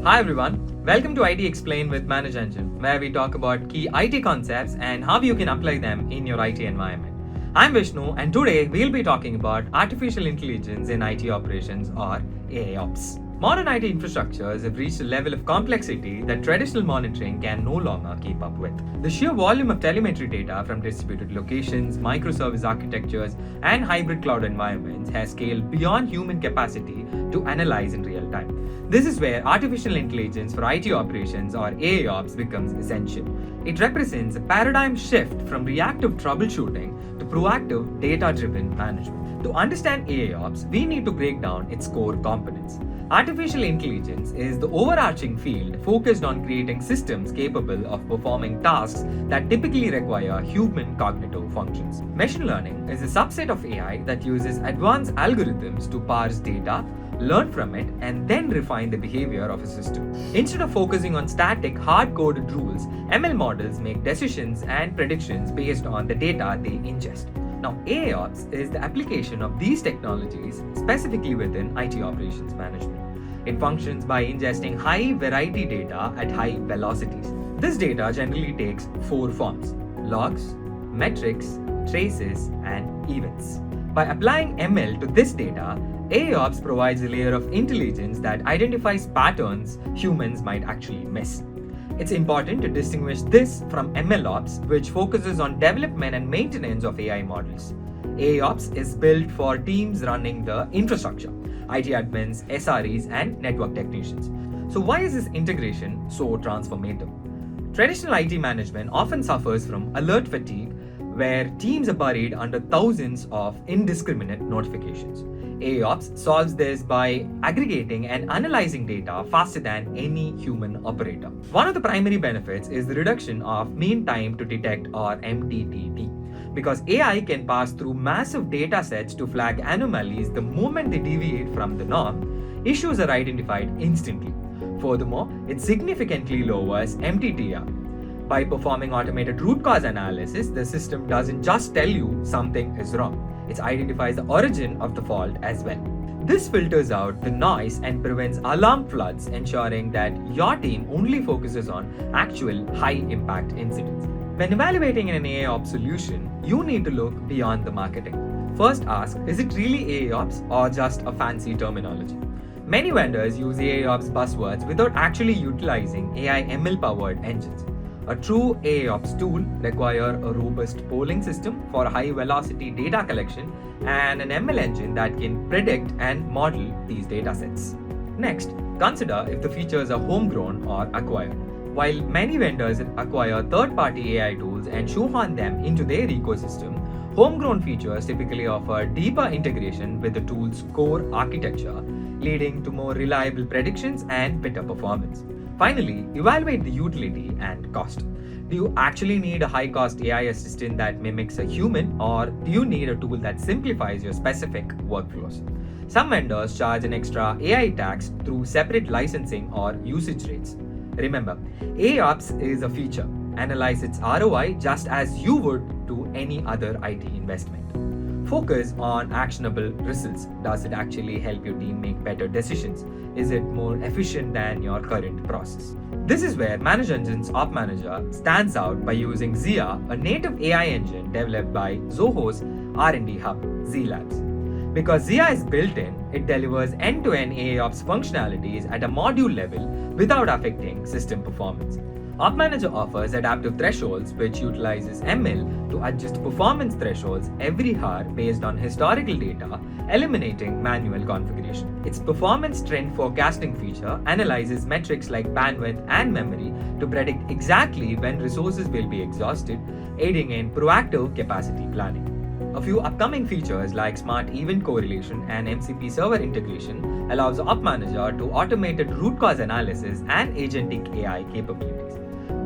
Hi everyone, welcome to IT Explain with ManageEngine, where we talk about key IT concepts and how you can apply them in your IT environment. I'm Vishnu, and today we'll be talking about artificial intelligence in IT operations, or AIOps. Modern IT infrastructures have reached a level of complexity that traditional monitoring can no longer keep up with. The sheer volume of telemetry data from distributed locations, microservice architectures, and hybrid cloud environments has scaled beyond human capacity to analyze in real time. This is where artificial intelligence for IT operations, or AIOps, becomes essential. It represents a paradigm shift from reactive troubleshooting to proactive data-driven management. To understand AIOps, we need to break down its core components. Artificial intelligence is the overarching field focused on creating systems capable of performing tasks that typically require human cognitive functions. Machine learning is a subset of AI that uses advanced algorithms to parse data, learn from it, and then refine the behavior of a system. Instead of focusing on static, hard-coded rules, ML models make decisions and predictions based on the data they ingest. Now, AIOps is the application of these technologies specifically within IT operations management. It functions by ingesting high-variety data at high velocities. This data generally takes four forms: logs, metrics, traces, and events. By applying ML to this data, AIOps provides a layer of intelligence that identifies patterns humans might actually miss. It's important to distinguish this from MLOps, which focuses on development and maintenance of AI models. AIOps is built for teams running the infrastructure: IT admins, SREs, and network technicians. So why is this integration so transformative? Traditional IT management often suffers from alert fatigue, where teams are buried under thousands of indiscriminate notifications. AIOps solves this by aggregating and analyzing data faster than any human operator. One of the primary benefits is the reduction of mean time to detect, or MTTD. Because AI can pass through massive data sets to flag anomalies the moment they deviate from the norm, issues are identified instantly. Furthermore, it significantly lowers MTTR. By performing automated root cause analysis, the system doesn't just tell you something is wrong, it identifies the origin of the fault as well. This filters out the noise and prevents alarm floods, ensuring that your team only focuses on actual high-impact incidents. When evaluating an AIOps solution, you need to look beyond the marketing. First ask, is it really AIOps or just a fancy terminology? Many vendors use AIOps buzzwords without actually utilizing AI ML-powered engines. A true AIOps tool requires a robust polling system for high-velocity data collection and an ML engine that can predict and model these datasets. Next, consider if the features are homegrown or acquired. While many vendors acquire third-party AI tools and shoehorn them into their ecosystem, homegrown features typically offer deeper integration with the tool's core architecture, leading to more reliable predictions and better performance. Finally, evaluate the utility and cost. Do you actually need a high-cost AI assistant that mimics a human, or do you need a tool that simplifies your specific workflows? Some vendors charge an extra AI tax through separate licensing or usage rates. Remember, AIOps is a feature. Analyze its ROI just as you would to any other IT investment. Focus on actionable results. Does it actually help your team make better decisions? Is it more efficient than your current process? This is where ManageEngine's OpManager stands out by using Zia, a native AI engine developed by Zoho's R&D hub, Z-Labs. Because Zia is built in, it delivers end-to-end AIOps functionalities at a module level without affecting system performance. OpManager offers adaptive thresholds, which utilizes ML to adjust performance thresholds every hour based on historical data, eliminating manual configuration. Its performance trend forecasting feature analyzes metrics like bandwidth and memory to predict exactly when resources will be exhausted, aiding in proactive capacity planning. A few upcoming features like smart event correlation and MCP server integration allows OpManager to automated root cause analysis and agentic AI capabilities.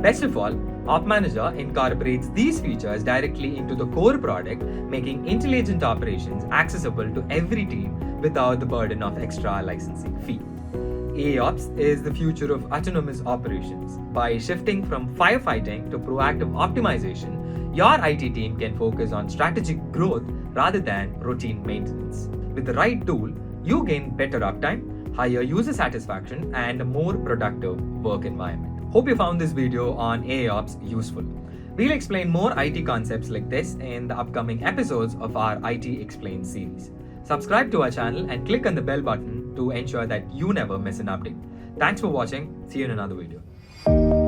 Best of all, OpManager incorporates these features directly into the core product, making intelligent operations accessible to every team without the burden of extra licensing fee. AIOps is the future of autonomous operations. By shifting from firefighting to proactive optimization, your IT team can focus on strategic growth rather than routine maintenance. With the right tool, you gain better uptime, higher user satisfaction, and a more productive work environment. Hope you found this video on AIOps useful. We'll explain more IT concepts like this in the upcoming episodes of our IT Explained series. Subscribe to our channel and click on the bell button to ensure that you never miss an update. Thanks for watching. See you in another video.